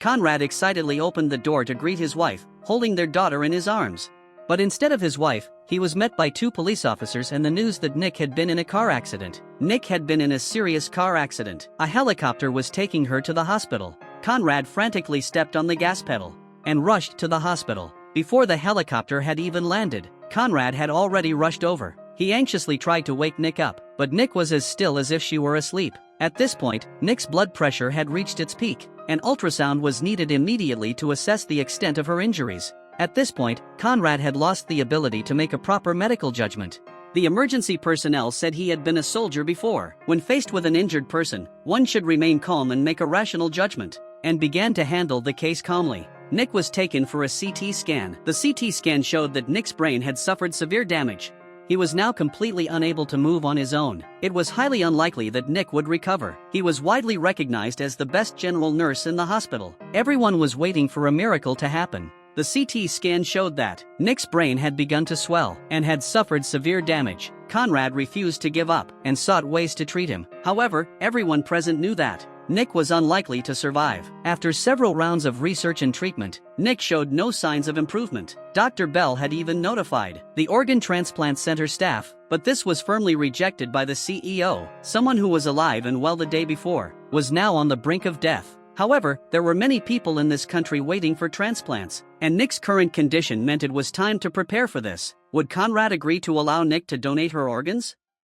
Conrad excitedly opened the door to greet his wife, holding their daughter in his arms. But instead of his wife, he was met by 2 police officers and the news that Nick had been in a car accident. Nick had been in a serious car accident. A helicopter was taking her to the hospital. Conrad frantically stepped on the gas pedal and rushed to the hospital. Before the helicopter had even landed, Conrad had already rushed over. He anxiously tried to wake Nick up, but Nick was as still as if she were asleep. At this point, Nick's blood pressure had reached its peak. An ultrasound was needed immediately to assess the extent of her injuries. At this point, Conrad had lost the ability to make a proper medical judgment. The emergency personnel said he had been a soldier before. When faced with an injured person, one should remain calm and make a rational judgment, and began to handle the case calmly. Nick was taken for a CT scan. The CT scan showed that Nick's brain had suffered severe damage. He was now completely unable to move on his own. It was highly unlikely that Nick would recover. He was widely recognized as the best general nurse in the hospital. Everyone was waiting for a miracle to happen. The CT scan showed that Nick's brain had begun to swell and had suffered severe damage. Conrad refused to give up and sought ways to treat him. However, everyone present knew that Nick was unlikely to survive. After several rounds of research and treatment, Nick showed no signs of improvement. Dr. Bell had even notified the organ transplant center staff, but this was firmly rejected by the CEO. Someone who was alive and well the day before was now on the brink of death. However, there were many people in this country waiting for transplants, and Nick's current condition meant it was time to prepare for this. Would Conrad agree to allow Nick to donate her organs?